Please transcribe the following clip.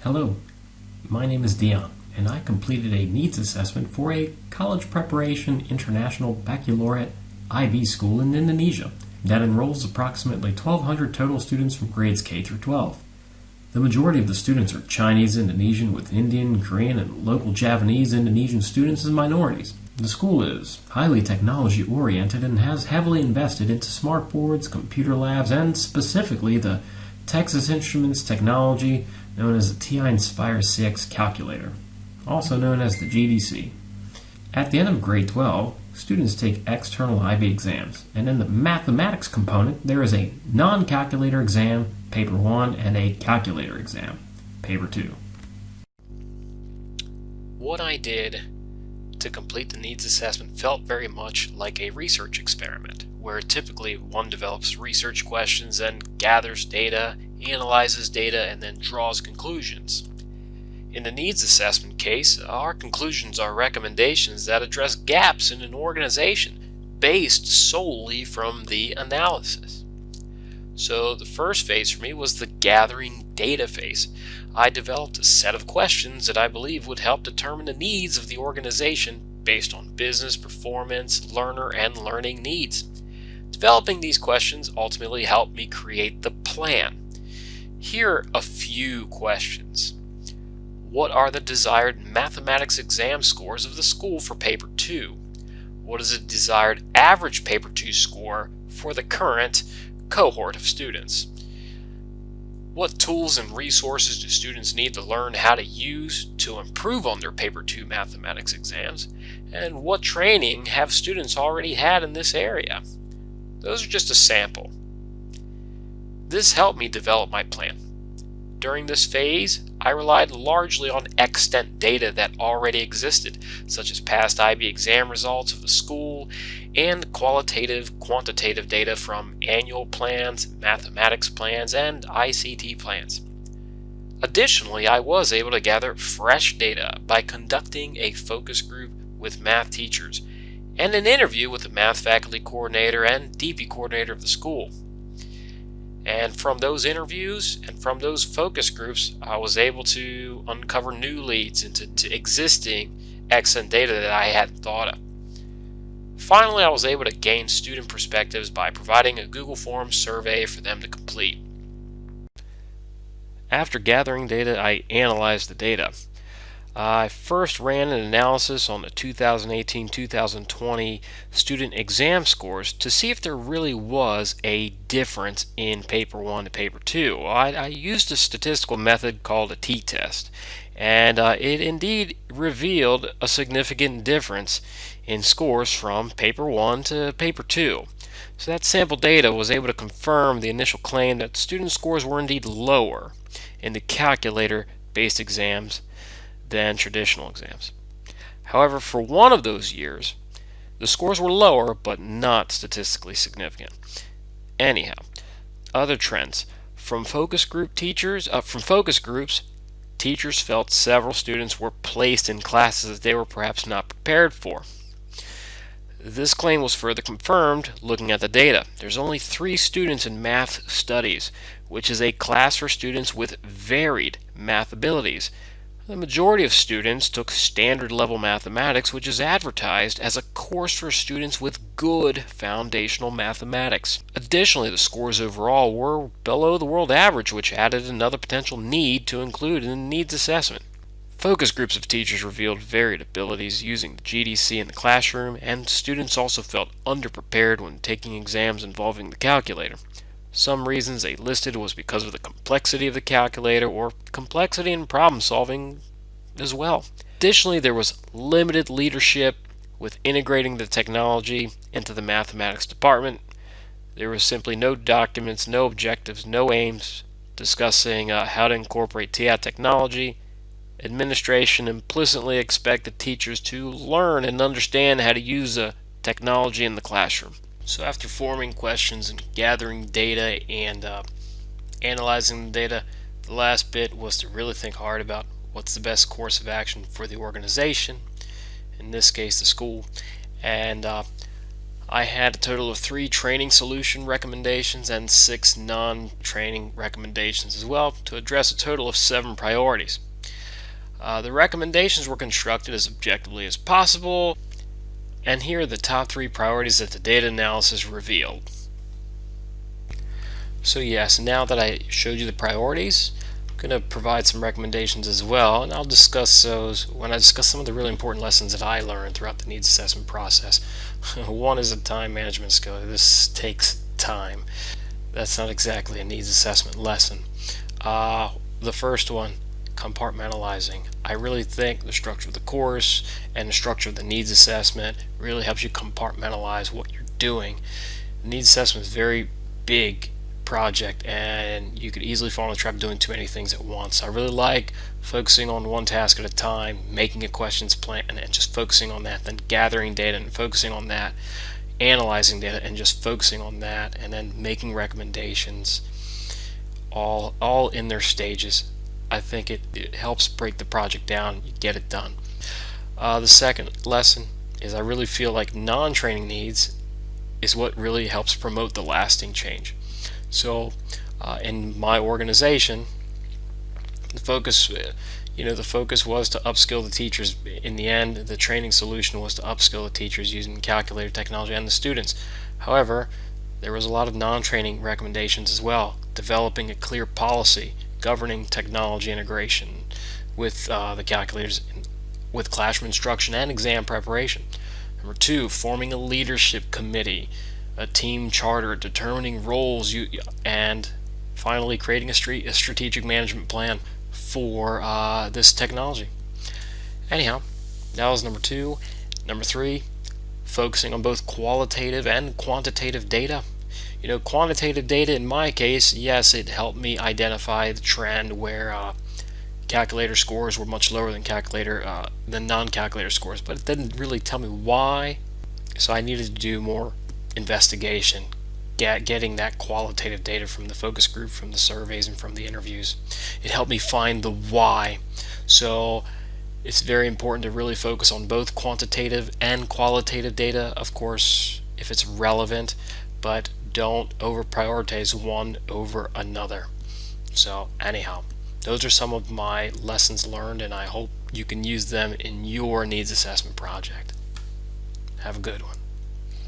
Hello, my name is Dion, and I completed a needs assessment for a college preparation international baccalaureate IB school in Indonesia that enrolls approximately 1,200 total students from grades K through 12. The majority of the students are Chinese Indonesian, with Indian, Korean, and local Javanese Indonesian students as minorities. The school is highly technology oriented and has heavily invested into smart boards, computer labs, and specifically the Texas Instruments technology known as the TI Inspire 6 calculator, also known as the GDC. At the end of grade 12, students take external IB exams, and in the mathematics component, there is a non-calculator exam, paper 1, and a calculator exam, paper 2. What I did to complete the needs assessment felt very much like a research experiment, where typically one develops research questions and gathers data, analyzes data, and then draws conclusions. In the needs assessment case, our conclusions are recommendations that address gaps in an organization based solely from the analysis. So the first phase for me was the gathering data phase. I developed a set of questions that I believe would help determine the needs of the organization based on business, performance, learner, and learning needs. Developing these questions ultimately helped me create the plan. Here are a few questions. What are the desired mathematics exam scores of the school for paper 2? What is the desired average paper 2 score for the current cohort of students? What tools and resources do students need to learn how to use to improve on their paper 2 mathematics exams? And what training have students already had in this area? Those are just a sample. This helped me develop my plan. During this phase, I relied largely on extant data that already existed, such as past IB exam results of the school and quantitative data from annual plans, mathematics plans, and ICT plans. Additionally, I was able to gather fresh data by conducting a focus group with math teachers and an interview with the math faculty coordinator and DP coordinator of the school. And from those interviews and from those focus groups, I was able to uncover new leads into existing excellent data that I hadn't thought of. Finally, I was able to gain student perspectives by providing a Google Forms survey for them to complete. After gathering data, I analyzed the data. I first ran an analysis on the 2018-2020 student exam scores to see if there really was a difference in paper 1 to paper 2. I used a statistical method called a t-test, and it indeed revealed a significant difference in scores from paper 1 to paper 2. So that sample data was able to confirm the initial claim that student scores were indeed lower in the calculator-based exams than traditional exams. However, for one of those years, the scores were lower but not statistically significant. Anyhow, other trends from focus groups, teachers felt several students were placed in classes that they were perhaps not prepared for. This claim was further confirmed looking at the data. There's only 3 students in math studies, which is a class for students with varied math abilities. The majority of students took standard level mathematics, which is advertised as a course for students with good foundational mathematics. Additionally, the scores overall were below the world average, which added another potential need to include in the needs assessment. Focus groups of teachers revealed varied abilities using the GDC in the classroom, and students also felt underprepared when taking exams involving the calculator. Some reasons they listed was because of the complexity of the calculator or complexity in problem solving as well. Additionally, there was limited leadership with integrating the technology into the mathematics department. There was simply no documents, no objectives, no aims discussing how to incorporate TI technology. Administration implicitly expected teachers to learn and understand how to use the technology in the classroom. So after forming questions and gathering data and analyzing the data, the last bit was to really think hard about what's the best course of action for the organization, in this case the school, and I had a total of 3 training solution recommendations and 6 non-training recommendations as well, to address a total of 7 priorities. The recommendations were constructed as objectively as possible, and here are the top 3 priorities that the data analysis revealed. So yes, now that I showed you the priorities, I'm going to provide some recommendations as well, and I'll discuss those when I discuss some of the really important lessons that I learned throughout the needs assessment process. One is a time management skill. This takes time. That's not exactly a needs assessment lesson. The first one, compartmentalizing. I really think the structure of the course and the structure of the needs assessment really helps you compartmentalize what you're doing. The needs assessment is very big project, and you could easily fall in the trap of doing too many things at once. I really like focusing on one task at a time, making a questions plan and just focusing on that, then gathering data and focusing on that, analyzing data and just focusing on that, and then making recommendations, all in their stages. I think it helps break the project down, you get it done. The second lesson is I really feel like non-training needs is what really helps promote the lasting change. So in my organization, the focus was to upskill the teachers. In the end, the training solution was to upskill the teachers using calculator technology and the students. However, there was a lot of non-training recommendations as well, developing a clear policy governing technology integration with the calculators, with classroom instruction and exam preparation. Number 2, forming a leadership committee, a team charter, determining roles, and finally creating a strategic management plan for this technology. Anyhow, that was number 2. Number 3, focusing on both qualitative and quantitative data. Quantitative data in my case, yes, it helped me identify the trend where calculator scores were much lower than non-calculator scores, but it didn't really tell me why. So I needed to do more investigation, getting that qualitative data from the focus group, from the surveys, and from the interviews. It helped me find the why. So it's very important to really focus on both quantitative and qualitative data, of course, if it's relevant, but don't over prioritize one over another. So anyhow, those are some of my lessons learned, and I hope you can use them in your needs assessment project. Have a good one.